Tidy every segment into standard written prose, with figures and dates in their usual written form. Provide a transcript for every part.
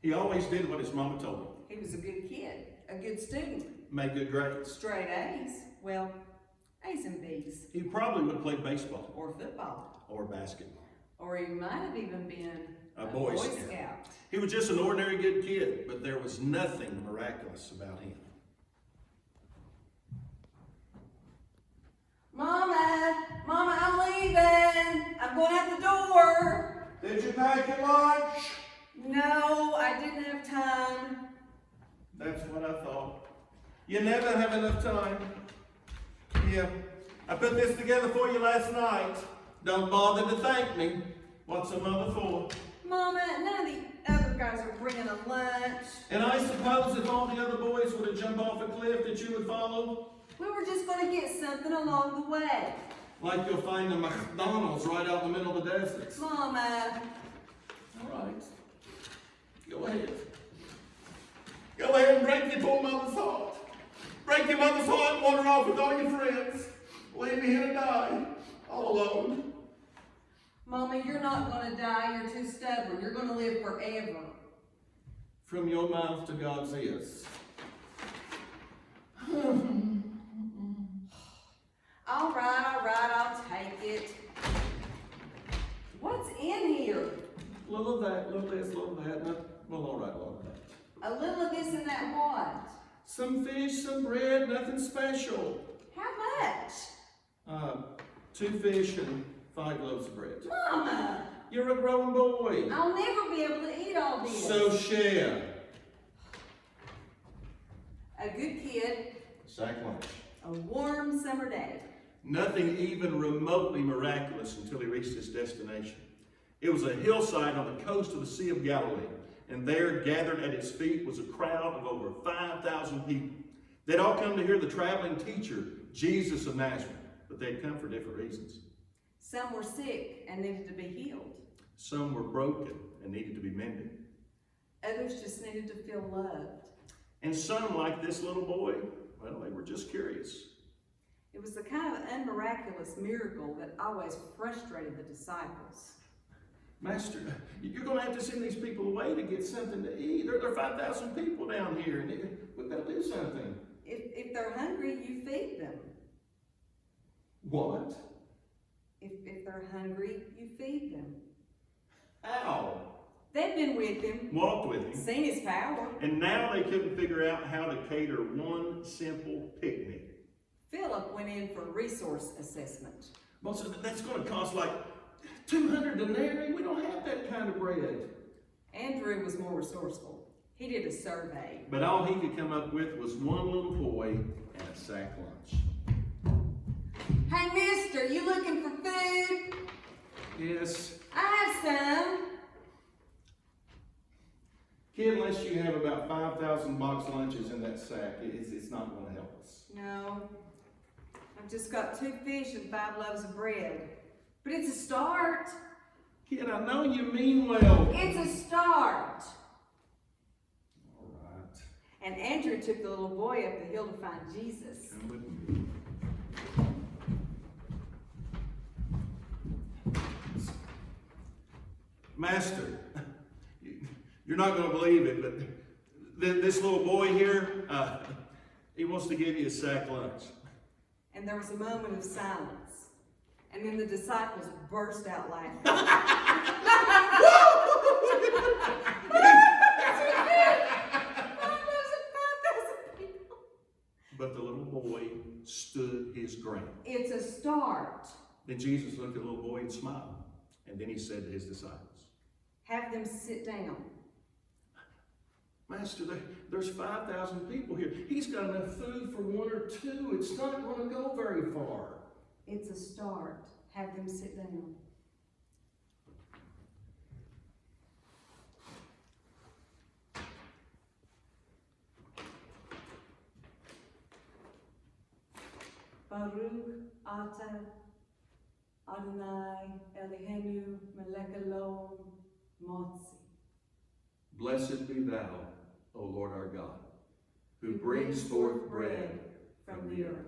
He always did what his mama told him. He was a good kid, a good student. Made good grades. Straight A's. Well, A's and B's. He probably would have played baseball. Or football. Or basketball. Or he might have even been a Boy Scout. Scout. He was just an ordinary good kid, but there was nothing miraculous about him. Mama, I'm leaving. I'm going out the door. Did you pack your lunch? No, I didn't have time. That's what I thought. You never have enough time. Yeah, I put this together for you last night. Don't bother to thank me. What's a mother for? Mama, none of the other guys are bringing a lunch. And I suppose if all the other boys were to jump off a cliff that you would follow? We were just going to get something along the way. Like you'll find a McDonald's right out in the middle of the desert. Mama. All right. Go ahead. Go ahead and break your poor mother's heart. Break your mother's heart and wander off with all your friends. Leave me here to die, all alone. Mama, you're not going to die. You're too stubborn. You're going to live forever. From your mouth to God's ears. All right, I'll take it. What's in here? A little of that, a little this, a little of that. Well, all right, a little of that. A little of this and that what? Some fish, some bread, nothing special. How much? 2 fish and 5 loaves of bread. Mama! You're a grown boy. I'll never be able to eat all this. So share. A good kid. Sack lunch. A warm summer day. Nothing even remotely miraculous until he reached his destination. It was a hillside on the coast of the Sea of Galilee, and there, gathered at its feet, was a crowd of over 5,000 people. They'd all come to hear the traveling teacher, Jesus of Nazareth, but they'd come for different reasons. Some were sick and needed to be healed. Some were broken and needed to be mended. Others just needed to feel loved. And some, like this little boy, well, they were just curious. It was the kind of unmiraculous miracle that always frustrated the disciples. Master, you're going to have to send these people away to get something to eat. There are 5,000 people down here, and we've got to do something. If they're hungry, you feed them. What? If they're hungry, you feed them. How? They'd been with him. Walked with him. Seen his power. And now they couldn't figure out how to cater one simple picnic. Philip went in for resource assessment. Well, so that's going to cost like 200 denarii. We don't have that kind of bread. Andrew was more resourceful. He did a survey. But all he could come up with was one little boy and a sack lunch. Hey, mister, you looking for food? Yes. I have some. Kid, unless you have about 5,000 box lunches in that sack, it's not going to help us. No. I've just got 2 fish and 5 loaves of bread. But it's a start. Kid, I know you mean well. It's a start. All right. And Andrew took the little boy up the hill to find Jesus. Come with me. Master, you're not going to believe it, but this little boy here, he wants to give you a sack lunch. And there was a moment of silence. And then the disciples burst out laughing. But the little boy stood his ground. It's a start. Then Jesus looked at the little boy and smiled. And then he said to his disciples, Have them sit down. Master, there's 5,000 people here. He's got enough food for 1 or 2. It's not going to go very far. It's a start. Have them sit down. Baruch Ata Adonai Eloheinu melech haolam motzi. Blessed be thou, O Lord our God, who brings forth bread from the earth.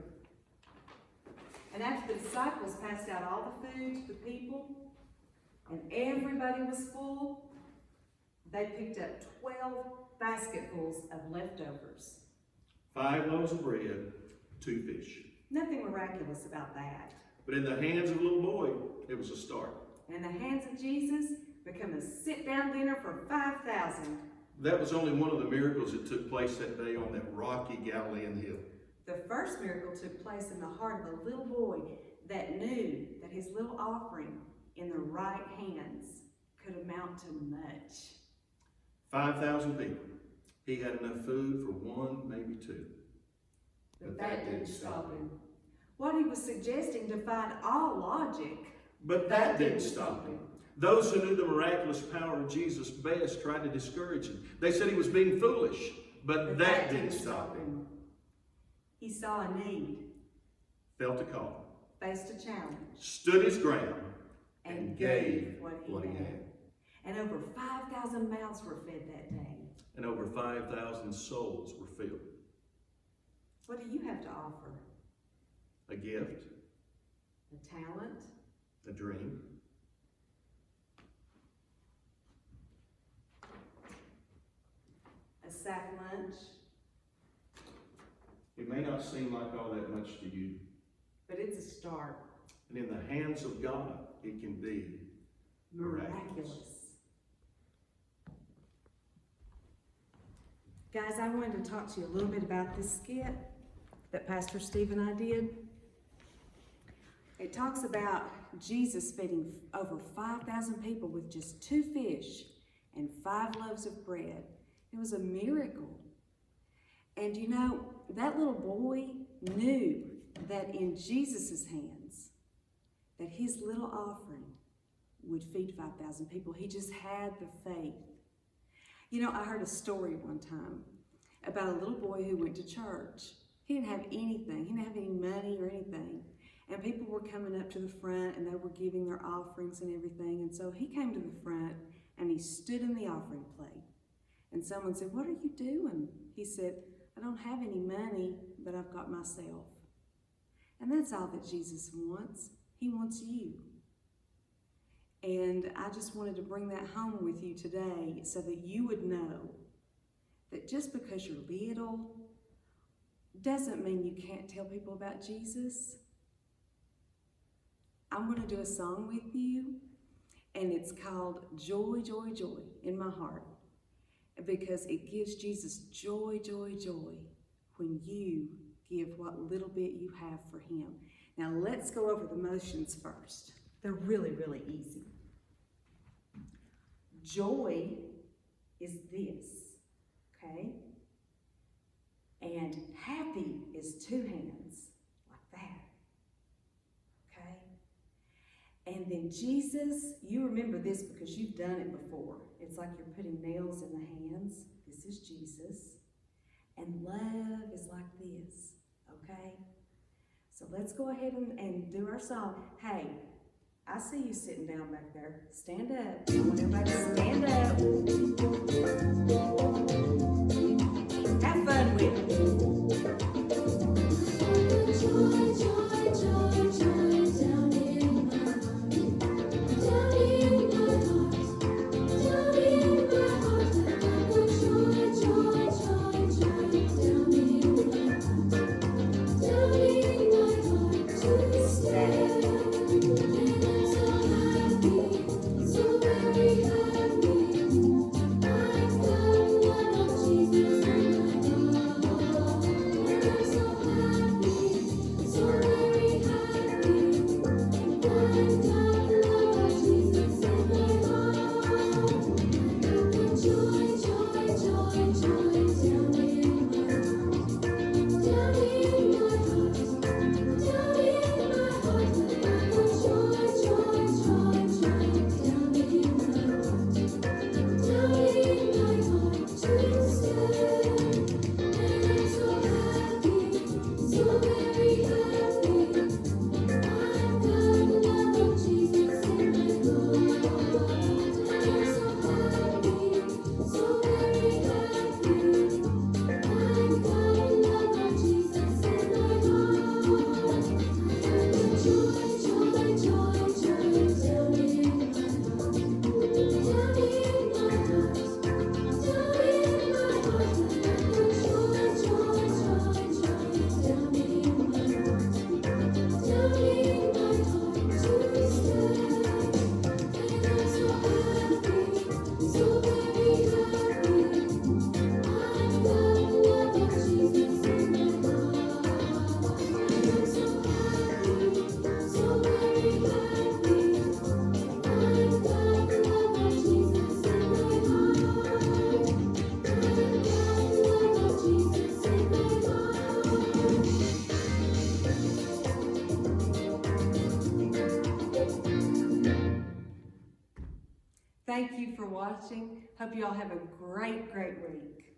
And after the disciples passed out all the food to the people, and everybody was full, they picked up 12 basketfuls of leftovers. 5 loaves of bread, 2 fish. Nothing miraculous about that. But in the hands of a little boy, it was a start. And in the hands of Jesus, become a sit-down dinner for 5,000. That was only one of the miracles that took place that day on that rocky Galilean hill. The first miracle took place in the heart of a little boy that knew that his little offering in the right hands could amount to much. 5,000 people. He had enough food for 1, maybe 2. But that didn't stop him. What he was suggesting defied all logic. But that didn't stop him. Those who knew the miraculous power of Jesus best tried to discourage him. They said he was being foolish, but that didn't stop him. He saw a need, Felt a call, faced a challenge, stood his ground, and gave what he had. And over 5,000 mouths were fed that day. And over 5,000 souls were filled. What do you have to offer? A gift, A talent? a dream, A sack lunch? it may not seem like all that much to you. But it's a start. And in the hands of God, it can be Miraculous. Guys, I wanted to talk to you a little bit about this skit that Pastor Steve and I did. It talks about Jesus feeding over 5,000 people with just 2 fish and 5 loaves of bread. It was a miracle. And you know, that little boy knew that in Jesus' hands, that his little offering would feed 5,000 people. He just had the faith. You know, I heard a story one time about a little boy who went to church. He didn't have anything. He didn't have any money or anything. And people were coming up to the front and they were giving their offerings and everything. And so he came to the front and he stood in the offering plate. And someone said, "What are you doing?" He said, "I don't have any money, but I've got myself." And that's all that Jesus wants. He wants you. And I just wanted to bring that home with you today so that you would know that just because you're little doesn't mean you can't tell people about Jesus. I'm going to do a song with you, and it's called Joy, Joy, Joy in My Heart, because it gives Jesus joy, joy, joy when you give what little bit you have for him. Now let's go over the motions first. They're really, really easy. Joy is this, okay? And happy is 2 hands, like that, okay? And then Jesus, you remember this because you've done it before. It's like you're putting nails in the hands. This is Jesus. And love is like this, okay? So let's go ahead and do our song. Hey, I see you sitting down back there. Stand up. I want everybody to stand up. Have fun with it. Joy, joy, joy, joy, down in my heart. Down in my heart. Down in my heart. Joy, joy, joy, joy, down in my heart. Down in my heart to stay. And I'm so happy, so very happy. Thank you for watching. Hope you all have a great, great week.